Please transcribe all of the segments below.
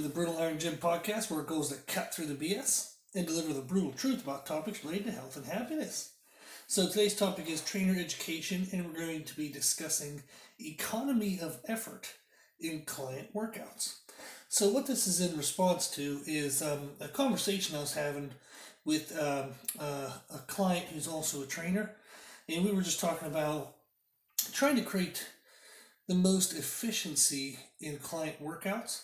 the Brutal Iron Gym podcast, where our goal is to cut through the BS and deliver the brutal truth about topics related to health and happiness. So today's topic is trainer education, and we're going to be discussing economy of effort in client workouts. So what this is in response to is a conversation I was having with a client who's also a trainer, and we were just talking about trying to create the most efficiency in client workouts,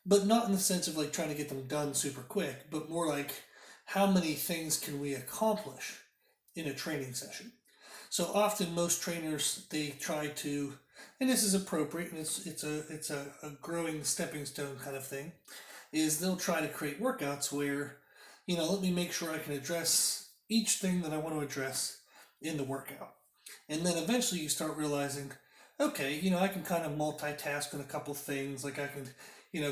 but not in the sense of like trying to get them done super quick, but more like how many things can we accomplish in a training session. So often most trainers, they try to, and this is appropriate, and it's a growing stepping stone kind of thing, is they'll try to create workouts where, let me make sure I can address each thing that I want to address in the workout. And then eventually you start realizing, okay, I can kind of multitask on a couple things. Like I can,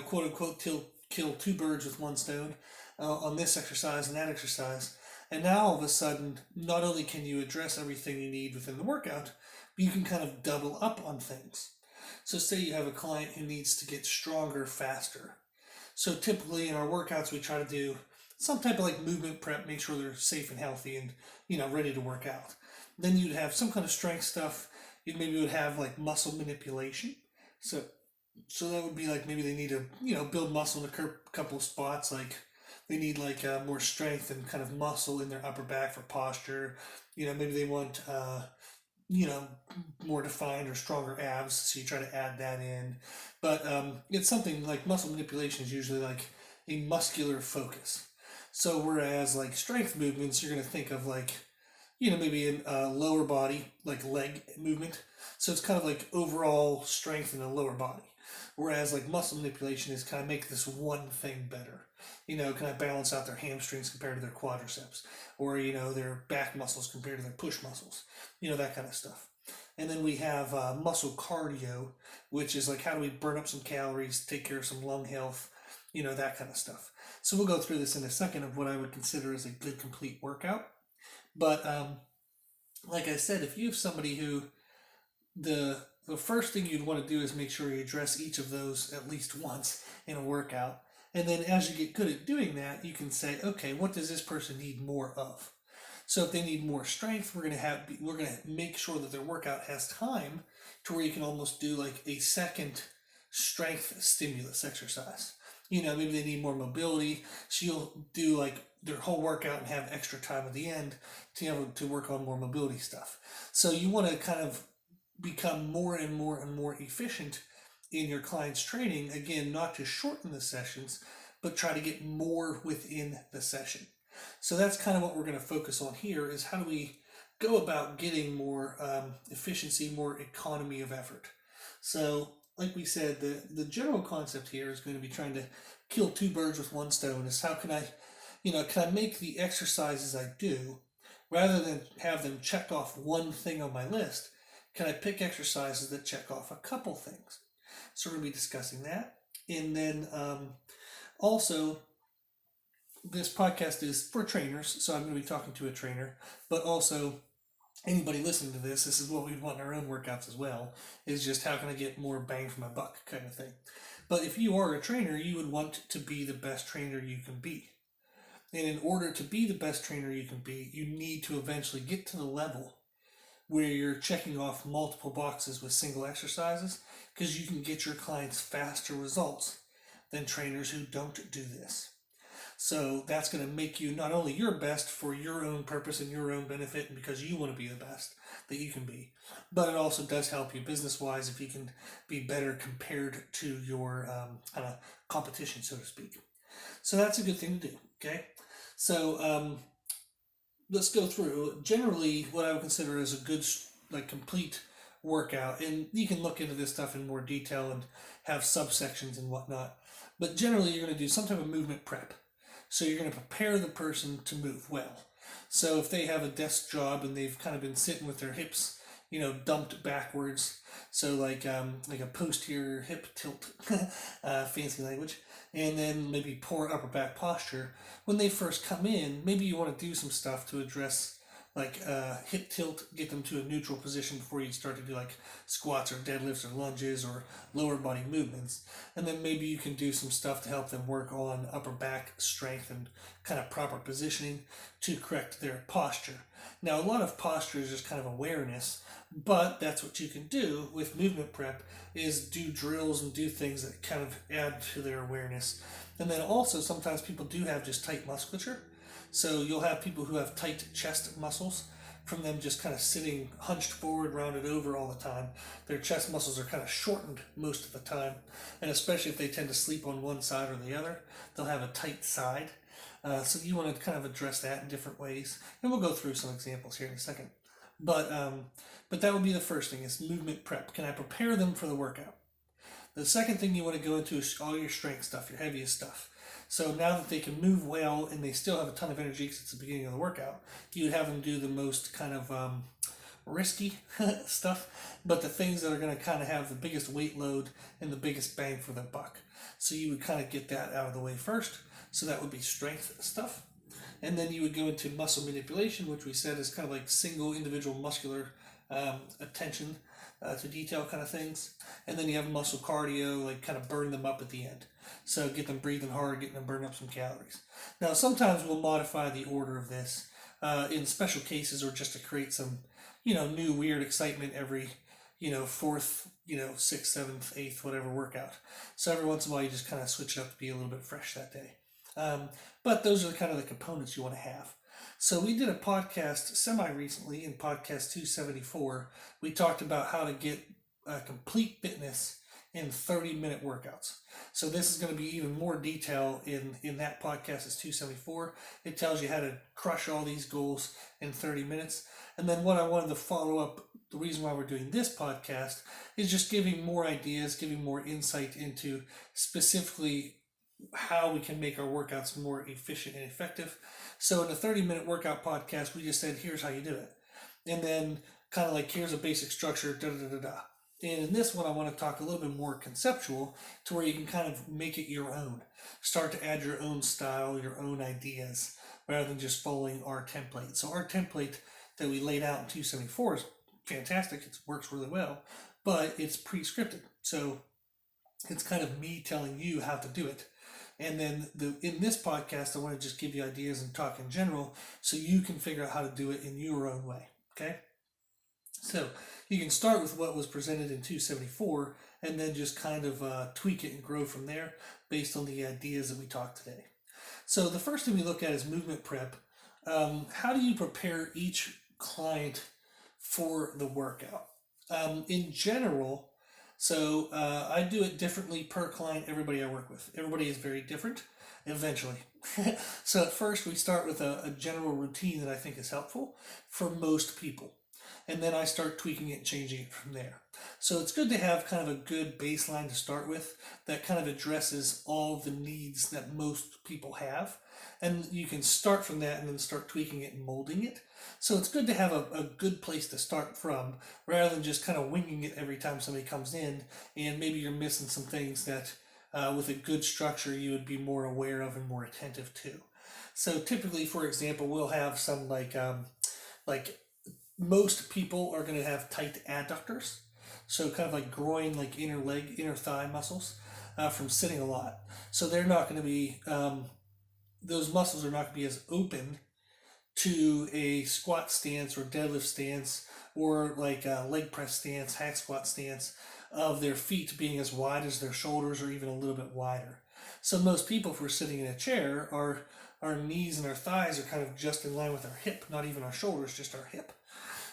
quote unquote, kill two birds with one stone on this exercise and that exercise. And now all of a sudden, not only can you address everything you need within the workout, but you can kind of double up on things. So say you have a client who needs to get stronger faster. So typically in our workouts, we try to do some type of like movement prep, make sure they're safe and healthy and, ready to work out. Then you'd have some kind of strength stuff. You maybe would have like muscle manipulation. So that would be like maybe they need to, build muscle in a couple of spots. Like they need like more strength and kind of muscle in their upper back for posture. Maybe they want, more defined or stronger abs. So you try to add that in. But it's something like muscle manipulation is usually like a muscular focus. So whereas like strength movements, you're going to think of like, maybe in lower body, like leg movement. So it's kind of like overall strength in the lower body. Whereas like muscle manipulation is kind of make this one thing better. Can I balance out their hamstrings compared to their quadriceps? Or, their back muscles compared to their push muscles? That kind of stuff. And then we have muscle cardio, which is like how do we burn up some calories, take care of some lung health, that kind of stuff. So we'll go through this in a second of what I would consider as a good complete workout. But like I said, if you have somebody who the first thing you'd want to do is make sure you address each of those at least once in a workout. And then as you get good at doing that, you can say, okay, what does this person need more of? So if they need more strength, we're gonna make sure that their workout has time to where you can almost do like a second strength stimulus exercise. Maybe they need more mobility, so you'll do like their whole workout and have extra time at the end to work on more mobility stuff. So you want to kind of become more and more and more efficient in your client's training. Again, not to shorten the sessions, but try to get more within the session. So that's kind of what we're going to focus on here is how do we go about getting more efficiency, more economy of effort. So like we said, the general concept here is going to be trying to kill two birds with one stone. Is how can I make the exercises I do, rather than have them check off one thing on my list, can I pick exercises that check off a couple things? So we're going to be discussing that. And then also, this podcast is for trainers, so I'm going to be talking to a trainer, but also anybody listening to this is what we want in our own workouts as well, is just how can I get more bang for my buck kind of thing. But if you are a trainer, you would want to be the best trainer you can be. And in order to be the best trainer you can be, you need to eventually get to the level where you're checking off multiple boxes with single exercises, because you can get your clients faster results than trainers who don't do this. So that's going to make you not only your best for your own purpose and your own benefit, and because you want to be the best that you can be, but it also does help you business-wise if you can be better compared to your kind of competition, so to speak. So that's a good thing to do, okay? So let's go through generally what I would consider as a good, like, complete workout. And you can look into this stuff in more detail and have subsections and whatnot. But generally, you're going to do some type of movement prep. So you're going to prepare the person to move well. So if they have a desk job and they've kind of been sitting with their hips, dumped backwards, so like a posterior hip tilt, fancy language, and then maybe poor upper back posture. When they first come in, maybe you want to do some stuff to address like hip tilt, get them to a neutral position before you start to do like squats or deadlifts or lunges or lower body movements. And then maybe you can do some stuff to help them work on upper back strength and kind of proper positioning to correct their posture. Now, a lot of posture is just kind of awareness, but that's what you can do with movement prep is do drills and do things that kind of add to their awareness. And then also sometimes people do have just tight musculature. So you'll have people who have tight chest muscles from them just kind of sitting hunched forward, rounded over all the time. Their chest muscles are kind of shortened most of the time. And especially if they tend to sleep on one side or the other, they'll have a tight side. So you want to kind of address that in different ways. And we'll go through some examples here in a second. But that would be the first thing is movement prep. Can I prepare them for the workout? The second thing you want to go into is all your strength stuff, your heaviest stuff. So now that they can move well and they still have a ton of energy because it's the beginning of the workout, you would have them do the most kind of risky stuff, but the things that are going to kind of have the biggest weight load and the biggest bang for the buck. So you would kind of get that out of the way first. So that would be strength stuff. And then you would go into muscle manipulation, which we said is kind of like single individual muscular attention to detail kind of things. And then you have muscle cardio, like kind of burn them up at the end. So get them breathing hard, getting them burn up some calories. Now, sometimes we'll modify the order of this in special cases or just to create some, new weird excitement every, fourth, sixth, seventh, eighth, whatever workout. So every once in a while you just kind of switch it up to be a little bit fresh that day. But those are kind of the components you want to have. So we did a podcast semi-recently in podcast 274. We talked about how to get complete fitness in 30-minute workouts. So this is going to be even more detail in that podcast is 274. It tells you how to crush all these goals in 30 minutes. And then what I wanted to follow up, the reason why we're doing this podcast is just giving more ideas, giving more insight into specifically how we can make our workouts more efficient and effective. So in the 30-minute workout podcast, we just said, here's how you do it. And then kind of like, here's a basic structure, da-da-da-da-da. And in this one, I want to talk a little bit more conceptual to where you can kind of make it your own. Start to add your own style, your own ideas, rather than just following our template. So our template that we laid out in 274 is fantastic. It works really well, but it's pre-scripted. So it's kind of me telling you how to do it. And then in this podcast, I want to just give you ideas and talk in general so you can figure out how to do it in your own way, okay? So you can start with what was presented in 274 and then just kind of tweak it and grow from there based on the ideas that we talked today. So the first thing we look at is movement prep. How do you prepare each client for the workout? In general, so I do it differently per client, everybody I work with. Everybody is very different, eventually. So at first we start with a general routine that I think is helpful for most people. And then I start tweaking it and changing it from there. So it's good to have kind of a good baseline to start with that kind of addresses all the needs that most people have. And you can start from that and then start tweaking it and molding it. So it's good to have a good place to start from rather than just kind of winging it every time somebody comes in and maybe you're missing some things that with a good structure you would be more aware of and more attentive to. So typically, for example, we'll have some like most people are going to have tight adductors. So kind of like groin, like inner leg, inner thigh muscles from sitting a lot. So they're not going to be, those muscles are not going to be as open to a squat stance or deadlift stance or like a leg press stance, hack squat stance of their feet being as wide as their shoulders or even a little bit wider. So most people, if we're sitting in a chair, our knees and our thighs are kind of just in line with our hip, not even our shoulders, just our hip.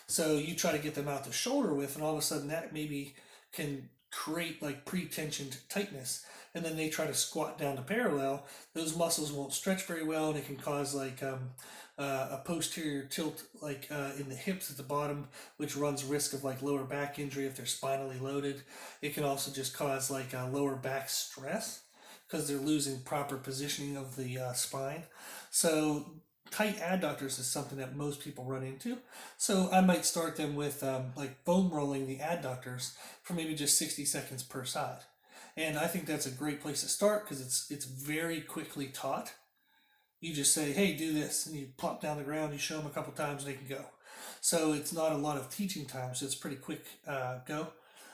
So you try to get them out to shoulder width and all of a sudden that maybe can create like pre-tensioned tightness. And then they try to squat down to parallel, those muscles won't stretch very well and it can cause like a posterior tilt like in the hips at the bottom, which runs risk of like lower back injury if they're spinally loaded. It can also just cause like lower back stress because they're losing proper positioning of the spine. So tight adductors is something that most people run into. So I might start them with like foam rolling the adductors for maybe just 60 seconds per side. And I think that's a great place to start because it's very quickly taught. You just say, hey, do this, and you plop down the ground, you show them a couple times, and they can go. So it's not a lot of teaching time, so it's pretty quick go.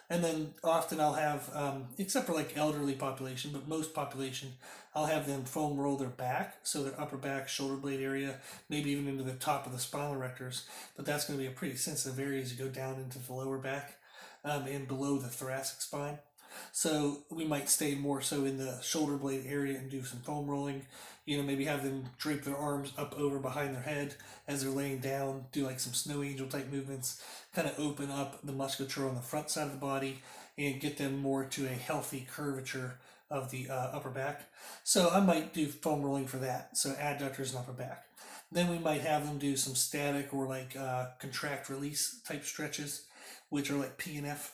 And then often I'll have, except for like elderly population, but most population, I'll have them foam roll their back, so their upper back, shoulder blade area, maybe even into the top of the spinal erectors. But that's going to be a pretty sensitive area as you go down into the lower back and below the thoracic spine. So we might stay more so in the shoulder blade area and do some foam rolling. Maybe have them drape their arms up over behind their head as they're laying down, do like some snow angel type movements, kind of open up the musculature on the front side of the body and get them more to a healthy curvature of the upper back. So I might do foam rolling for that, so adductors and upper back. Then we might have them do some static or like contract release type stretches, which are like PNF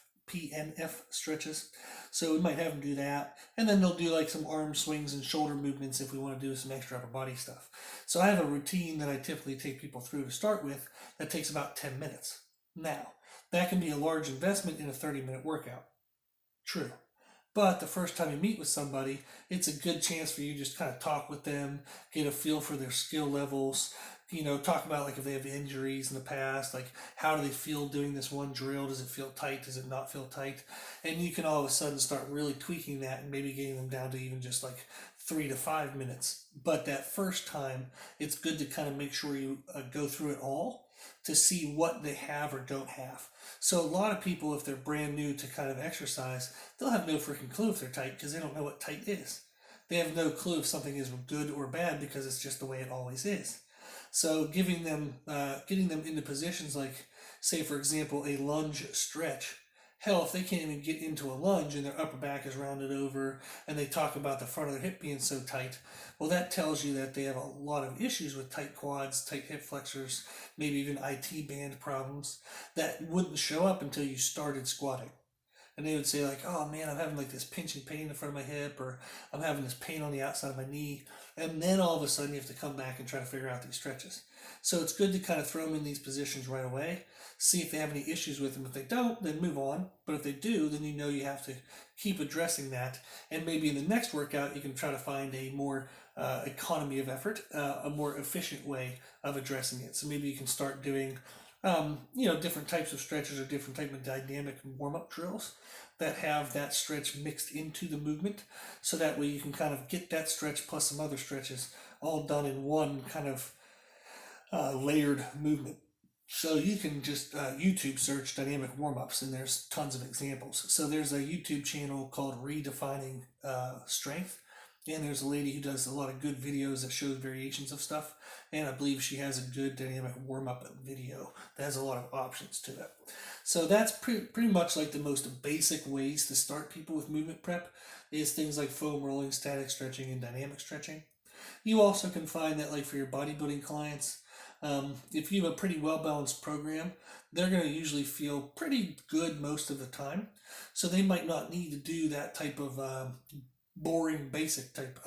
stretches. So we might have them do that, and then they'll do like some arm swings and shoulder movements if we want to do some extra upper body stuff. So I have a routine that I typically take people through to start with that takes about 10 minutes. Now, that can be a large investment in a 30-minute workout. True. But the first time you meet with somebody, it's a good chance for you to just kind of talk with them, get a feel for their skill levels, talk about like if they have injuries in the past, like how do they feel doing this one drill? Does it feel tight? Does it not feel tight? And you can all of a sudden start really tweaking that and maybe getting them down to even just like 3 to 5 minutes. But that first time, it's good to kind of make sure you go through it all to see what they have or don't have. So a lot of people, if they're brand new to kind of exercise, they'll have no freaking clue if they're tight because they don't know what tight is. They have no clue if something is good or bad because it's just the way it always is. So getting them into positions like, say for example, a lunge stretch. Hell, if they can't even get into a lunge and their upper back is rounded over and they talk about the front of their hip being so tight, well, that tells you that they have a lot of issues with tight quads, tight hip flexors, maybe even IT band problems that wouldn't show up until you started squatting. And they would say like, oh man, I'm having like this pinching pain in the front of my hip, or I'm having this pain on the outside of my knee. And then all of a sudden you have to come back and try to figure out these stretches. So it's good to kind of throw them in these positions right away, see if they have any issues with them. If they don't, then move on. But if they do, then you have to keep addressing that. And maybe in the next workout, you can try to find a more economy of effort, a more efficient way of addressing it. So maybe you can start doing different types of stretches or different type of dynamic warm-up drills that have that stretch mixed into the movement. So that way you can kind of get that stretch plus some other stretches all done in one kind of layered movement. So you can just YouTube search dynamic warm-ups and there's tons of examples. So there's a YouTube channel called Redefining Strength. And there's a lady who does a lot of good videos that shows variations of stuff. And I believe she has a good dynamic warm-up video that has a lot of options to it. So that's pretty much like the most basic ways to start people with movement prep is things like foam rolling, static stretching, and dynamic stretching. You also can find that like for your bodybuilding clients, if you have a pretty well-balanced program, they're going to usually feel pretty good most of the time. So they might not need to do that type of boring basic type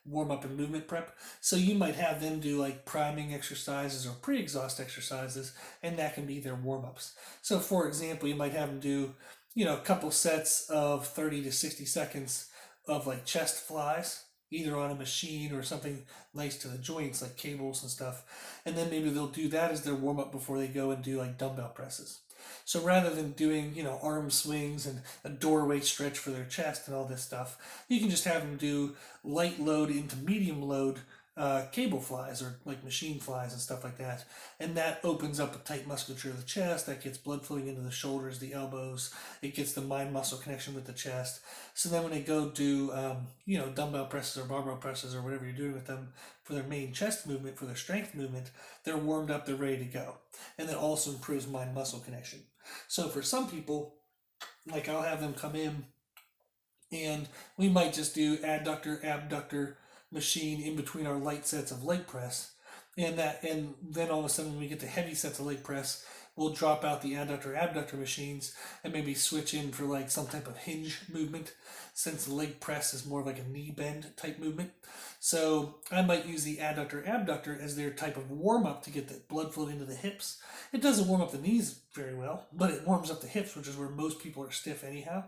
warm-up and movement prep. So you might have them do like priming exercises or pre-exhaust exercises, and that can be their warm-ups. So for example, you might have them do a couple sets of 30 to 60 seconds of like chest flies, either on a machine or something nice to the joints like cables and stuff, and then maybe they'll do that as their warm-up before they go and do like dumbbell presses. So rather than doing, arm swings and a doorway stretch for their chest and all this stuff, you can just have them do light load into medium load cable flies or like machine flies and stuff like that. And that opens up a tight musculature of the chest. That gets blood flowing into the shoulders, the elbows. It gets the mind muscle connection with the chest. So then when they go do, dumbbell presses or barbell presses or whatever you're doing with them for their main chest movement, for their strength movement, they're warmed up, they're ready to go. And that also improves mind muscle connection. So for some people, like I'll have them come in and we might just do adductor, abductor, machine in between our light sets of leg press. And then all of a sudden when we get to heavy sets of leg press, we'll drop out the adductor abductor machines and maybe switch in for like some type of hinge movement, since the leg press is more of like a knee bend type movement. So I might use the adductor abductor as their type of warm up to get the blood flow into the hips. It doesn't warm up the knees very well, but it warms up the hips, which is where most people are stiff anyhow.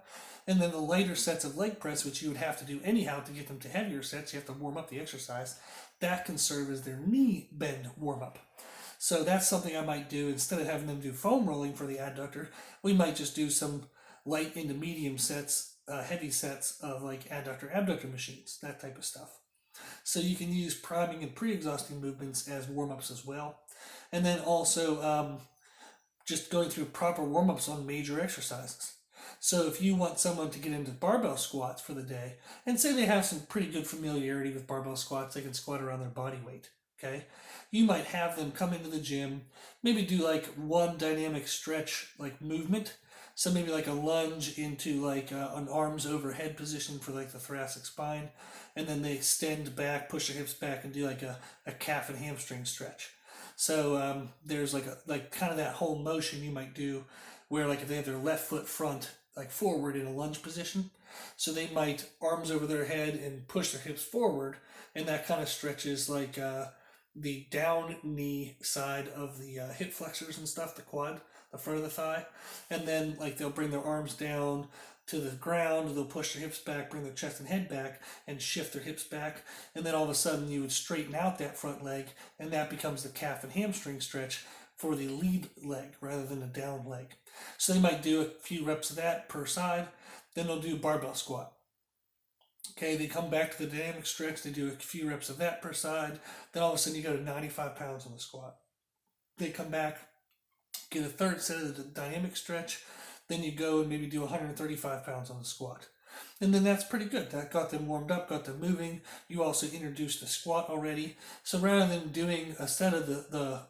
And then the lighter sets of leg press, which you would have to do anyhow to get them to heavier sets, you have to warm up the exercise. That can serve as their knee bend warm up. So that's something I might do. Instead of having them do foam rolling for the adductor, we might just do some light into medium sets, heavy sets of like adductor abductor machines, that type of stuff. So you can use priming and pre-exhausting movements as warm-ups as well. And then also just going through proper warm-ups on major exercises. So if you want someone to get into barbell squats for the day, and say they have some pretty good familiarity with barbell squats, they can squat around their body weight, okay? You might have them come into the gym, maybe do like one dynamic stretch like movement. So maybe like a lunge into like an arms overhead position for like the thoracic spine, and then they extend back, push their hips back, and do like a calf and hamstring stretch. So there's like kind of that whole motion you might do, where like if they have their left foot front like forward in a lunge position, so they might arms over their head and push their hips forward, and that kind of stretches like the down knee side of the hip flexors and stuff, the quad, the front of the thigh, and then like they'll bring their arms down to the ground, they'll push their hips back, bring their chest and head back, and shift their hips back, and then all of a sudden you would straighten out that front leg, and that becomes the calf and hamstring stretch for the lead leg rather than the down leg. So they might do a few reps of that per side, then they'll do barbell squat. Okay, they come back to the dynamic stretch, they do a few reps of that per side, then all of a sudden you go to 95 pounds on the squat. They come back, get a third set of the dynamic stretch, then you go and maybe do 135 pounds on the squat. And then that's pretty good. That got them warmed up, got them moving. You also introduced the squat already. So rather than doing a set of the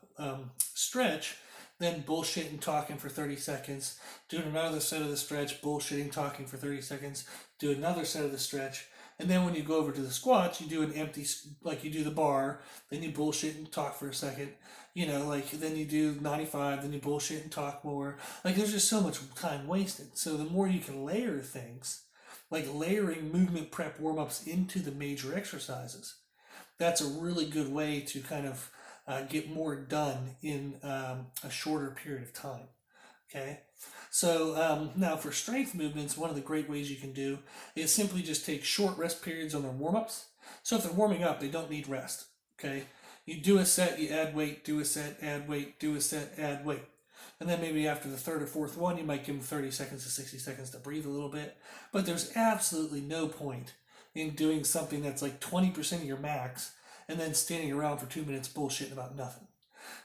stretch, then bullshitting, talking for 30 seconds, doing another set of the stretch, bullshitting, talking for 30 seconds, do another set of the stretch, and then when you go over to the squats, you do an empty, like you do the bar, then you bullshit and talk for a second, like then you do 95, then you bullshit and talk more. Like there's just so much time wasted. So the more you can layer things, like layering movement prep warm-ups into the major exercises, that's a really good way to kind of get more done in a shorter period of time. Okay, so now for strength movements, one of the great ways you can do is simply just take short rest periods on their warm-ups. So if they're warming up, they don't need rest. Okay, you do a set, you add weight, do a set, add weight, do a set, add weight. And then maybe after the third or fourth one, you might give them 30 seconds to 60 seconds to breathe a little bit. But there's absolutely no point in doing something that's like 20% of your max and then standing around for 2 minutes bullshitting about nothing.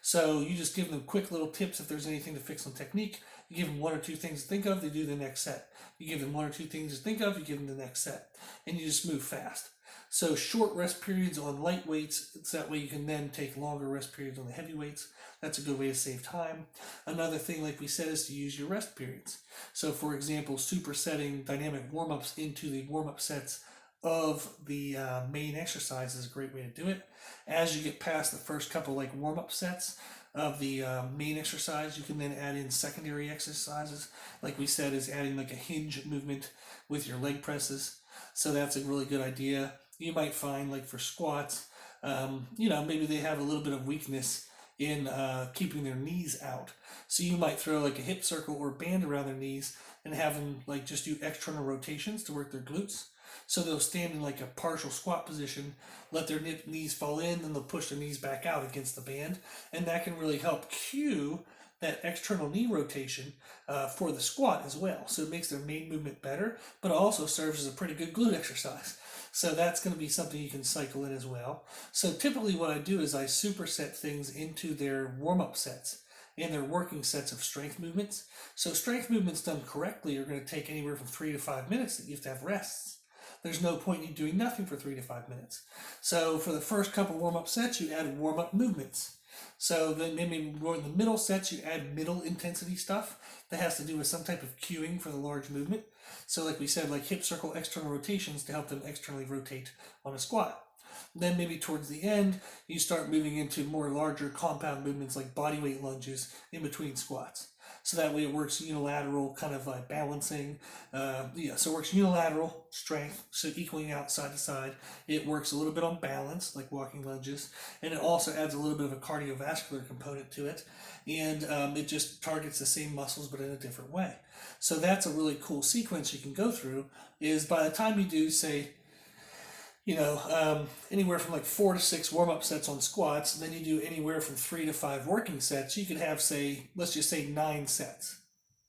So you just give them quick little tips if there's anything to fix on technique. You give them one or two things to think of, they do the next set. You give them one or two things to think of, you give them the next set. And you just move fast. So short rest periods on light weights, it's that way you can then take longer rest periods on the heavy weights. That's a good way to save time. Another thing, like we said, is to use your rest periods. So for example, supersetting dynamic warm-ups into the warm-up sets of the main exercise is a great way to do it. As you get past the first couple like warm-up sets of the main exercise, you can then add in secondary exercises. Like we said, is adding like a hinge movement with your leg presses. So that's a really good idea. You might find like for squats, maybe they have a little bit of weakness in keeping their knees out. So you might throw like a hip circle or band around their knees and have them like just do external rotations to work their glutes. So they'll stand in like a partial squat position, let their knees fall in, then they'll push their knees back out against the band. And that can really help cue that external knee rotation for the squat as well. So it makes their main movement better, but also serves as a pretty good glute exercise. So that's going to be something you can cycle in as well. So typically what I do is I superset things into their warm-up sets and their working sets of strength movements. So strength movements done correctly are going to take anywhere from 3 to 5 minutes that you have to have rests. There's no point in doing nothing for 3 to 5 minutes. So for the first couple warm-up sets, you add warm-up movements. So then maybe in the middle sets, you add middle intensity stuff that has to do with some type of cueing for the large movement. So like we said, like hip circle external rotations to help them externally rotate on a squat. Then maybe towards the end, you start moving into more larger compound movements like bodyweight lunges in between squats. So that way it works unilateral, kind of like balancing. So it works unilateral strength, so equaling out side to side. It works a little bit on balance, like walking lunges, and it also adds a little bit of a cardiovascular component to it. And it just targets the same muscles but in a different way. So that's a really cool sequence you can go through. Is by the time you do, say, anywhere from like 4 to 6 warm-up sets on squats, and then you do anywhere from 3 to 5 working sets, you could have, say, let's just say 9 sets,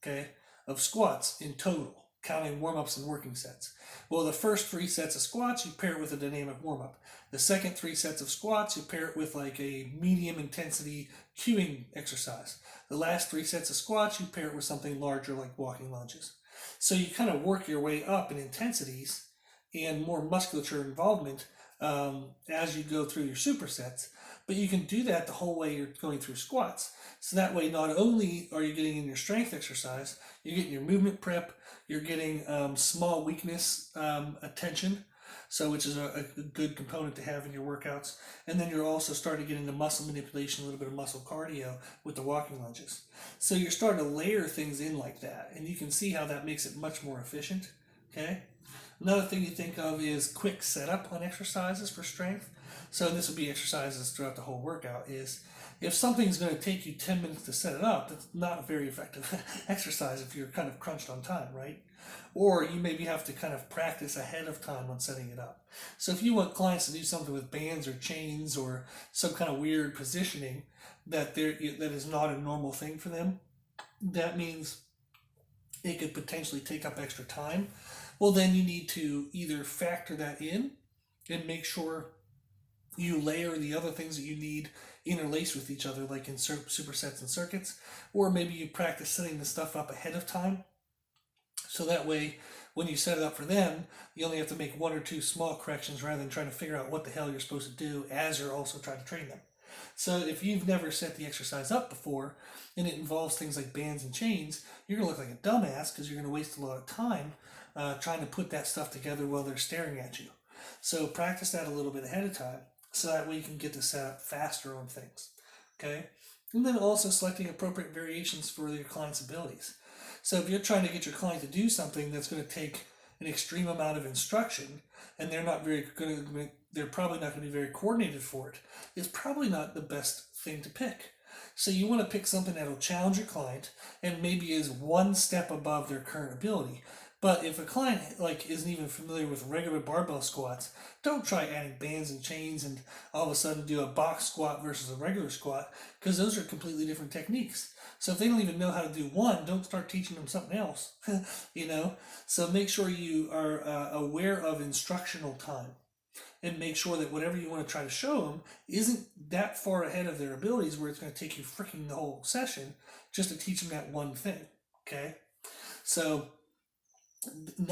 okay, of squats in total, counting warm-ups and working sets. Well, the first 3 sets of squats, you pair it with a dynamic warm-up. The second 3 sets of squats, you pair it with like a medium intensity cueing exercise. The last 3 sets of squats, you pair it with something larger like walking lunges. So you kind of work your way up in intensities and more musculature involvement as you go through your supersets. But you can do that the whole way you're going through squats. So that way, not only are you getting in your strength exercise, you're getting your movement prep, you're getting small weakness attention, so which is a good component to have in your workouts. And then you're also starting to get into muscle manipulation, a little bit of muscle cardio with the walking lunges. So you're starting to layer things in like that, and you can see how that makes it much more efficient. Okay. Another thing you think of is quick setup on exercises for strength. So this would be exercises throughout the whole workout. Is if something's going to take you 10 minutes to set it up, that's not a very effective exercise if you're kind of crunched on time, right? Or you maybe have to kind of practice ahead of time on setting it up. So if you want clients to do something with bands or chains or some kind of weird positioning that is not a normal thing for them, that means it could potentially take up extra time. Well, then you need to either factor that in and make sure you layer the other things that you need interlaced with each other, like in supersets and circuits, or maybe you practice setting the stuff up ahead of time. So that way, when you set it up for them, you only have to make 1 or 2 small corrections rather than trying to figure out what the hell you're supposed to do as you're also trying to train them. So if you've never set the exercise up before, and it involves things like bands and chains, you're going to look like a dumbass because you're going to waste a lot of time trying to put that stuff together while they're staring at you. So practice that a little bit ahead of time, so that way you can get to set up faster on things. Okay? And then also selecting appropriate variations for your client's abilities. So if you're trying to get your client to do something that's going to take an extreme amount of instruction, and they're probably not going to be very coordinated for it, it's probably not the best thing to pick. So you want to pick something that'll challenge your client and maybe is 1 step above their current ability. But if a client isn't even familiar with regular barbell squats, don't try adding bands and chains and all of a sudden do a box squat versus a regular squat, because those are completely different techniques. So if they don't even know how to do one, don't start teaching them something else. So make sure you are aware of instructional time, and make sure that whatever you want to try to show them isn't that far ahead of their abilities where it's going to take you freaking the whole session just to teach them that one thing. Okay, so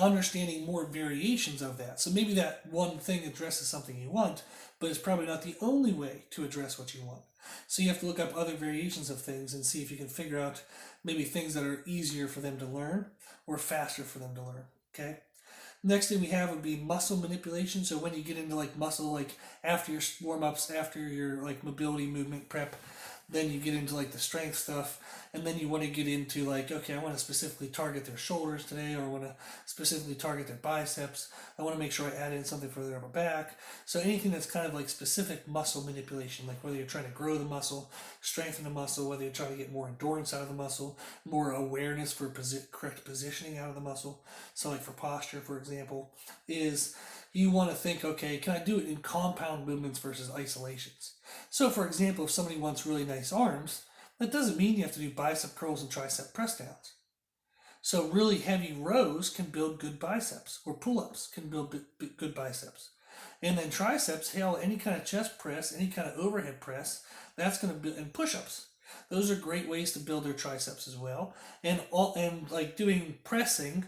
understanding more variations of that. So maybe that one thing addresses something you want, but it's probably not the only way to address what you want. So you have to look up other variations of things and see if you can figure out maybe things that are easier for them to learn or faster for them to learn. Okay. Next thing we have would be muscle manipulation. So when you get into muscle, after your warm-ups, after your mobility movement prep, then you get into the strength stuff, and then you want to get into okay, I want to specifically target their shoulders today, or I want to specifically target their biceps. I want to make sure I add in something for their upper back. So anything that's kind of specific muscle manipulation, whether you're trying to grow the muscle, strengthen the muscle, whether you're trying to get more endurance out of the muscle, more awareness for correct positioning out of the muscle. So for posture, for example, is you want to think, okay, can I do it in compound movements versus isolations? So for example, if somebody wants really nice arms, that doesn't mean you have to do bicep curls and tricep press downs. So really heavy rows can build good biceps, or pull-ups can build good biceps. And then triceps, hell, any kind of chest press, any kind of overhead press, that's going to build, and push-ups. Those are great ways to build their triceps as well. And doing pressing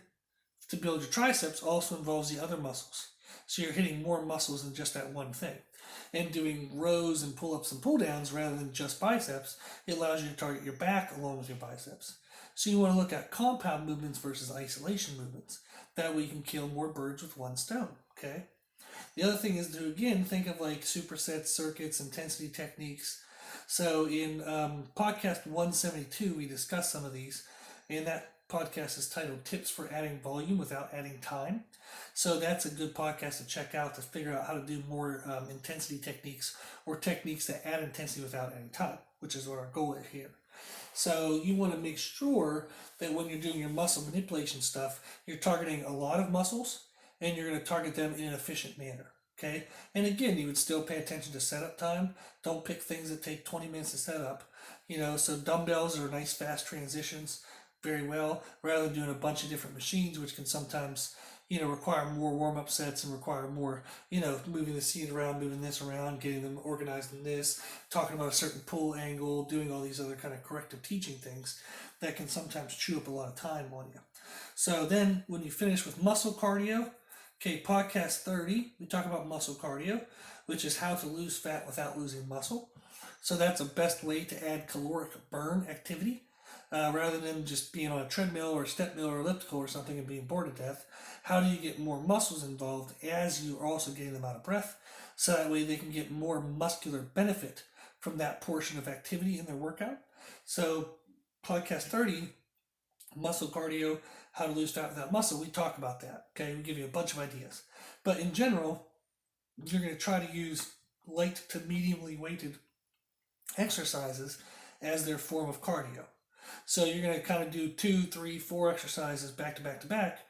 to build your triceps also involves the other muscles. So you're hitting more muscles than just that one thing. And doing rows and pull-ups and pull-downs rather than just biceps, it allows you to target your back along with your biceps. So you want to look at compound movements versus isolation movements. That way you can kill more birds with one stone, okay? The other thing is to, again, think of like supersets, circuits, intensity techniques. So in podcast 172, we discussed some of these, and that podcast is titled Tips for Adding Volume Without Adding Time. So that's a good podcast to check out to figure out how to do more intensity techniques, or techniques that add intensity without adding time, which is what our goal is here. So you want to make sure that when you're doing your muscle manipulation stuff, you're targeting a lot of muscles and you're going to target them in an efficient manner. Okay. And again, you would still pay attention to setup time. Don't pick things that take 20 minutes to set up. So dumbbells are nice fast transitions very well, rather than doing a bunch of different machines, which can sometimes require more warm-up sets and require more, moving the seat around, moving this around, getting them organized in this, talking about a certain pull angle, doing all these other kind of corrective teaching things that can sometimes chew up a lot of time on you. So then when you finish with muscle cardio, okay, podcast 30, we talk about muscle cardio, which is how to lose fat without losing muscle. So that's the best way to add caloric burn activity. Rather than just being on a treadmill or a step mill or elliptical or something and being bored to death. How do you get more muscles involved as you are also getting them out of breath, so that way they can get more muscular benefit from that portion of activity in their workout? So podcast 30, muscle cardio, how to lose fat without muscle, we talk about that. Okay, we give you a bunch of ideas. But in general, you're going to try to use light to mediumly weighted exercises as their form of cardio. So you're going to kind of do 2, 3, 4 exercises back to back to back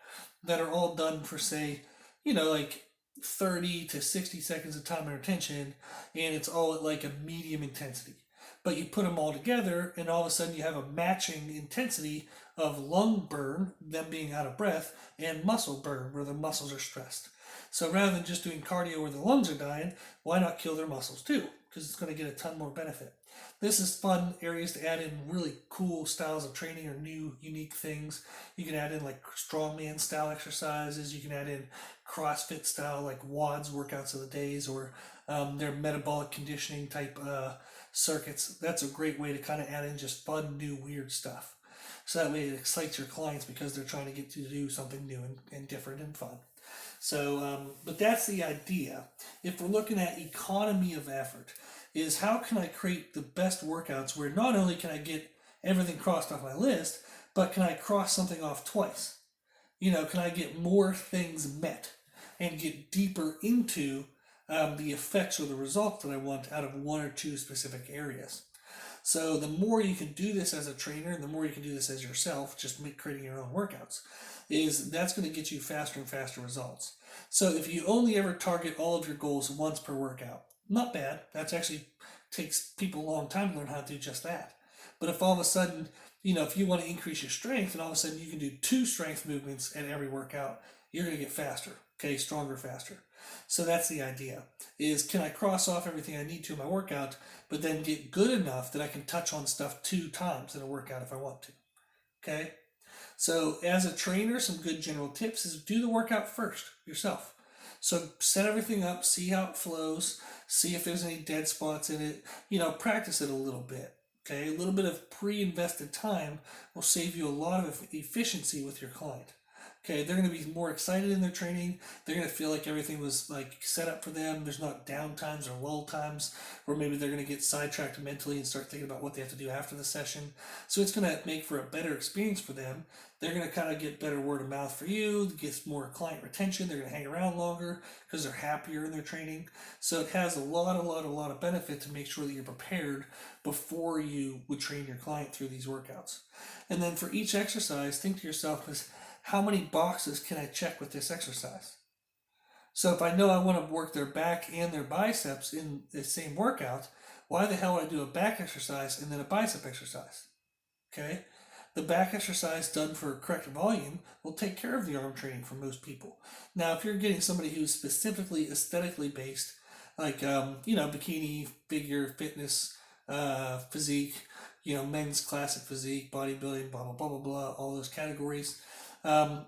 that are all done for, say, like 30 to 60 seconds of time and attention, and it's all at like a medium intensity. But you put them all together, and all of a sudden you have a matching intensity of lung burn, them being out of breath, and muscle burn, where the muscles are stressed. So rather than just doing cardio where the lungs are dying, why not kill their muscles too? Because it's going to get a ton more benefit. This is fun areas to add in really cool styles of training or new, unique things. You can add in like strongman style exercises. You can add in CrossFit style, like WODs, workouts of the days, or their metabolic conditioning type circuits. That's a great way to kind of add in just fun, new, weird stuff. So that way it excites your clients because they're trying to get you to do something new and different and fun. So, but that's the idea. If we're looking at economy of effort, is how can I create the best workouts where not only can I get everything crossed off my list, but can I cross something off twice? Can I get more things met and get deeper into the effects or the results that I want out of one or two specific areas? So the more you can do this as a trainer, and the more you can do this as yourself, just creating your own workouts, that's going to get you faster and faster results. So if you only ever target all of your goals once per workout, not bad. That actually takes people a long time to learn how to do just that. But if all of a sudden, if you want to increase your strength and all of a sudden you can do 2 strength movements at every workout, you're going to get faster, okay, stronger, faster. So that's the idea, is can I cross off everything I need to in my workout, but then get good enough that I can touch on stuff 2 times in a workout if I want to, okay? So as a trainer, some good general tips is do the workout first yourself. So set everything up, see how it flows, see if there's any dead spots in it, practice it a little bit. Okay, a little bit of pre-invested time will save you a lot of efficiency with your client. Okay, they're going to be more excited in their training. They're going to feel like everything was like set up for them. There's not down times or lull times where maybe they're going to get sidetracked mentally and start thinking about what they have to do after the session. So it's going to make for a better experience for them. They're going to kind of get better word of mouth for you, get more client retention. They're going to hang around longer because they're happier in their training. So it has a lot of benefit to make sure that you're prepared before you would train your client through these workouts. And then for each exercise, think to yourself, how many boxes can I check with this exercise? So if I know I want to work their back and their biceps in the same workout, why the hell would I do a back exercise and then a bicep exercise? Okay? The back exercise done for correct volume will take care of the arm training for most people. Now, if you're getting somebody who's specifically aesthetically based, like, bikini, figure, fitness, physique, men's classic physique, bodybuilding, blah, blah, blah, blah, blah, all those categories,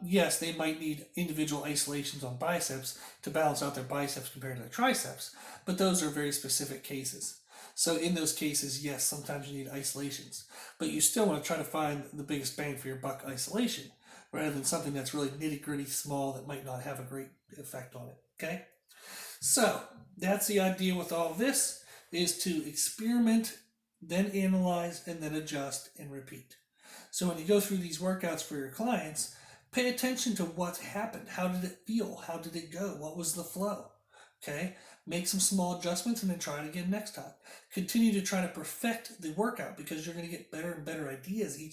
yes, they might need individual isolations on biceps to balance out their biceps compared to their triceps, but those are very specific cases. So in those cases, yes, sometimes you need isolations, but you still want to try to find the biggest bang for your buck isolation rather than something that's really nitty gritty small that might not have a great effect on it, okay? So that's the idea with all this, is to experiment, then analyze, and then adjust and repeat. So when you go through these workouts for your clients, pay attention to what happened. How did it feel? How did it go? What was the flow? Okay, make some small adjustments and then try it again next time. Continue to try to perfect the workout because you're going to get better and better ideas each